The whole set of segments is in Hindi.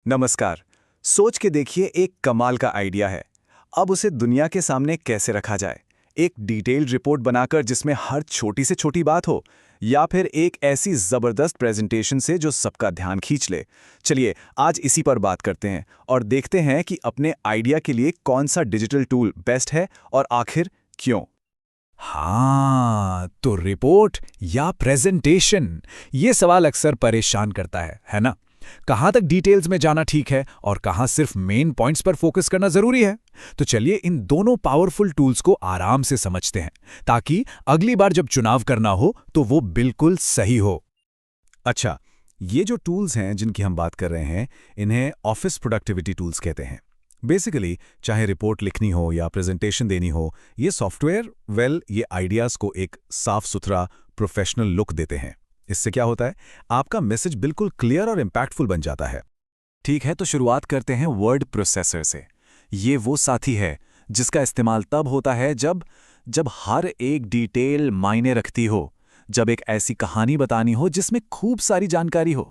नमस्कार। सोच के देखिए, एक कमाल का आइडिया है। अब उसे दुनिया के सामने कैसे रखा जाए? एक डिटेल्ड रिपोर्ट बनाकर जिसमें हर छोटी से छोटी बात हो, या फिर एक ऐसी जबरदस्त प्रेजेंटेशन से जो सबका ध्यान खींच ले। चलिए आज इसी पर बात करते हैं और देखते हैं कि अपने आइडिया के लिए कौन सा डिजिटल टूल बेस्ट है और आखिर क्यों। हाँ, तो रिपोर्ट या प्रेजेंटेशन, ये सवाल अक्सर परेशान करता है ना? कहाँ तक डिटेल्स में जाना ठीक है और कहाँ सिर्फ मेन पॉइंट्स पर फोकस करना जरूरी है? तो चलिए इन दोनों पावरफुल टूल्स को आराम से समझते हैं, ताकि अगली बार जब चुनाव करना हो तो वो बिल्कुल सही हो। अच्छा, ये जो टूल्स हैं जिनकी हम बात कर रहे हैं, इन्हें ऑफिस प्रोडक्टिविटी टूल्स कहते हैं। बेसिकली चाहे रिपोर्ट लिखनी हो या प्रेजेंटेशन देनी हो, ये सॉफ्टवेयर ये आइडियाज़ को एक साफ सुथरा प्रोफेशनल लुक देते हैं। इससे क्या होता है, आपका मैसेज बिल्कुल क्लियर और इम्पैक्टफुल बन जाता है। ठीक है, तो शुरुआत करते हैं वर्ड प्रोसेसर से। ये वो साथी है जिसका इस्तेमाल तब होता है जब हर एक डिटेल मायने रखती हो, जब एक ऐसी कहानी बतानी हो जिसमें खूब सारी जानकारी हो।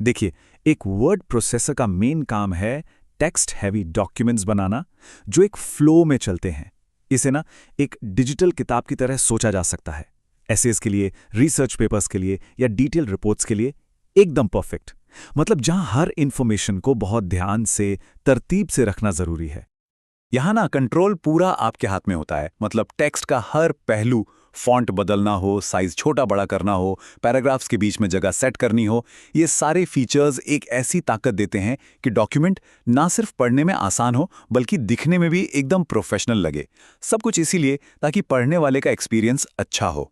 देखिए, एक वर्ड प्रोसेसर का मेन काम है टेक्स्ट हैवी डॉक्यूमेंट्स बनाना जो एक फ्लो में चलते हैं। इसे ना एक डिजिटल किताब की तरह सोचा जा सकता है। एसेज के लिए, रिसर्च पेपर्स के लिए या डिटेल रिपोर्ट्स के लिए एकदम परफेक्ट। मतलब जहां हर इंफॉर्मेशन को बहुत ध्यान से, तरतीब से रखना जरूरी है। यहाँ ना कंट्रोल पूरा आपके हाथ में होता है। मतलब टेक्स्ट का हर पहलू, फॉन्ट बदलना हो, साइज छोटा बड़ा करना हो, पैराग्राफ्स के बीच में जगह सेट करनी हो, ये सारे फीचर्स एक ऐसी ताकत देते हैं कि डॉक्यूमेंट ना सिर्फ पढ़ने में आसान हो बल्कि दिखने में भी एकदम प्रोफेशनल लगे। सब कुछ इसीलिए ताकि पढ़ने वाले का एक्सपीरियंस अच्छा हो।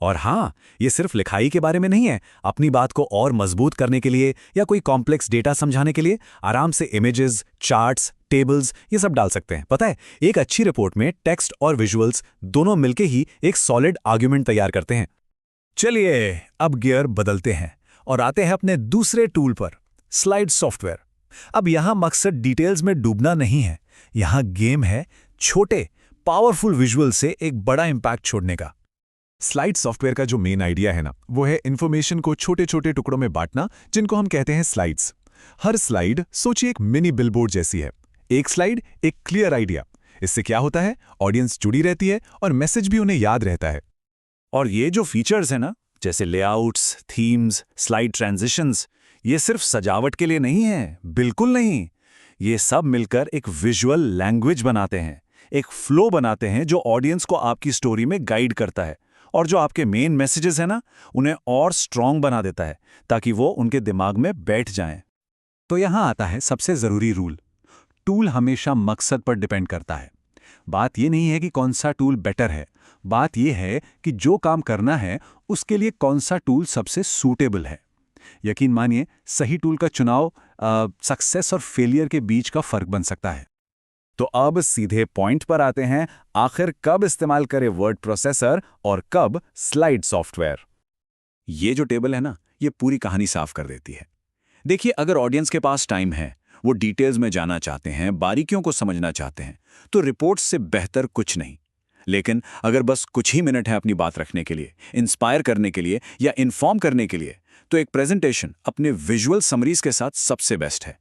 और हाँ, ये सिर्फ लिखाई के बारे में नहीं है। अपनी बात को और मजबूत करने के लिए या कोई कॉम्प्लेक्स डेटा समझाने के लिए आराम से इमेजेस, चार्ट्स, टेबल्स ये सब डाल सकते हैं। पता है, एक अच्छी रिपोर्ट में टेक्स्ट और विजुअल्स दोनों मिलके ही एक सॉलिड आर्ग्यूमेंट तैयार करते हैं। चलिए अब गियर बदलते हैं और आते हैं अपने दूसरे टूल पर, स्लाइड सॉफ्टवेयर। अब यहां मकसद डिटेल्स में डूबना नहीं है, यहां गेम है छोटे पावरफुल विजुअल से एक बड़ा इंपैक्ट छोड़ने का। स्लाइड सॉफ्टवेयर का जो मेन आइडिया है ना, वो है इन्फॉर्मेशन को छोटे छोटे टुकड़ों में बांटना, जिनको हम कहते हैं स्लाइड्स। हर स्लाइड सोचिए एक मिनी बिलबोर्ड जैसी है। एक स्लाइड, एक क्लियर आइडिया। इससे क्या होता है, ऑडियंस जुड़ी रहती है और मैसेज भी उन्हें याद रहता है। और ये जो फीचर्स है ना, जैसे लेआउट्स, थीम्स, स्लाइड ट्रांजिशंस, ये सिर्फ सजावट के लिए नहीं है, बिल्कुल नहीं। ये सब मिलकर एक विजुअल लैंग्वेज बनाते हैं, एक फ्लो बनाते हैं जो ऑडियंस को आपकी स्टोरी में गाइड करता है और जो आपके मेन मैसेजेस हैं ना, उन्हें और स्ट्रॉन्ग बना देता है ताकि वो उनके दिमाग में बैठ जाएं। तो यहां आता है सबसे जरूरी रूल। टूल हमेशा मकसद पर डिपेंड करता है। बात यह नहीं है कि कौन सा टूल बेटर है, बात यह है कि जो काम करना है उसके लिए कौन सा टूल सबसे सूटेबल है। यकीन मानिए, सही टूल का चुनाव सक्सेस और फेलियर के बीच का फर्क बन सकता है। तो अब सीधे पॉइंट पर आते हैं, आखिर कब इस्तेमाल करें वर्ड प्रोसेसर और कब स्लाइड सॉफ्टवेयर। ये जो टेबल है ना, ये पूरी कहानी साफ कर देती है। देखिए, अगर ऑडियंस के पास टाइम है, वो डिटेल्स में जाना चाहते हैं, बारीकियों को समझना चाहते हैं, तो रिपोर्ट से बेहतर कुछ नहीं। लेकिन अगर बस कुछ ही मिनट है अपनी बात रखने के लिए, इंस्पायर करने के लिए या इन्फॉर्म करने के लिए, तो एक प्रेजेंटेशन अपने विजुअल समरीज के साथ सबसे बेस्ट है।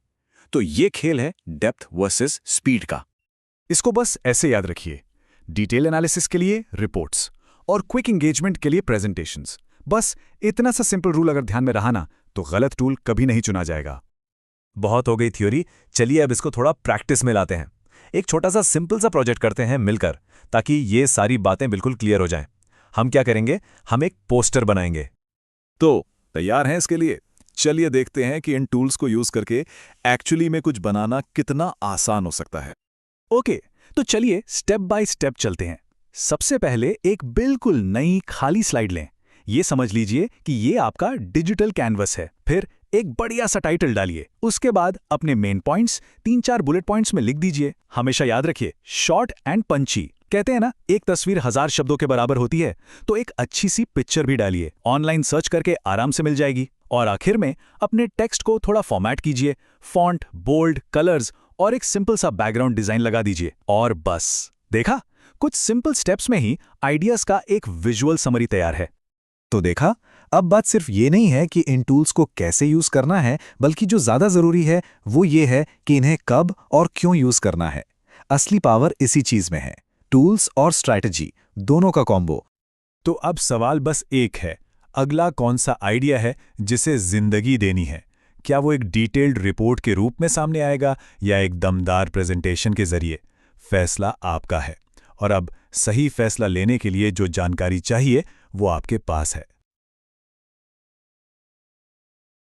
तो ये खेल है डेप्थ वर्सेस स्पीड का। इसको बस ऐसे याद रखिए, डिटेल एनालिसिस के लिए रिपोर्ट्स और क्विक एंगेजमेंट के लिए प्रेजेंटेशंस। बस इतना सा सिंपल रूल अगर ध्यान में रहा ना, तो गलत टूल कभी नहीं चुना जाएगा। बहुत हो गई थ्योरी, चलिए अब इसको थोड़ा प्रैक्टिस में लाते हैं। एक छोटा सा सिंपल सा प्रोजेक्ट करते हैं मिलकर, ताकि ये सारी बातें बिल्कुल क्लियर हो जाएं। हम क्या करेंगे, हम एक पोस्टर बनाएंगे। तो तैयार हैं इसके लिए? चलिए देखते हैं कि इन टूल्स को यूज करके एक्चुअली में कुछ बनाना कितना आसान हो सकता है। ओके, तो चलिए स्टेप बाय स्टेप चलते हैं। सबसे पहले एक बिल्कुल नई खाली स्लाइड लें। ये समझ लीजिए कि ये आपका डिजिटल कैनवस है। फिर एक बढ़िया सा टाइटल डालिए। उसके बाद अपने मेन पॉइंट्स 3-4 बुलेट पॉइंट्स में लिख दीजिए। हमेशा याद रखिए, शॉर्ट एंड पंची। कहते हैं ना, एक तस्वीर 1000 शब्दों के बराबर होती है। तो एक अच्छी सी पिक्चर भी डालिए, ऑनलाइन सर्च करके आराम से मिल जाएगी। और आखिर में अपने टेक्स्ट को थोड़ा फॉर्मेट कीजिए, फॉन्ट, बोल्ड, कलर्स और एक सिंपल सा बैकग्राउंड डिजाइन लगा दीजिए। और बस देखा, कुछ सिंपल स्टेप्स में ही आइडियाज का एक विजुअल समरी तैयार है। तो देखा, अब बात सिर्फ ये नहीं है कि इन टूल्स को कैसे यूज करना है, बल्कि जो ज्यादा जरूरी है वो ये है कि इन्हें कब और क्यों यूज करना है। असली पावर इसी चीज में है, टूल्स और स्ट्रैटेजी दोनों का कॉम्बो। तो अब सवाल बस एक है, अगला कौन सा आइडिया है जिसे जिंदगी देनी है? क्या वो एक डिटेल्ड रिपोर्ट के रूप में सामने आएगा या एक दमदार प्रेजेंटेशन के जरिए? फैसला आपका है। और अब सही फैसला लेने के लिए जो जानकारी चाहिए वो आपके पास है।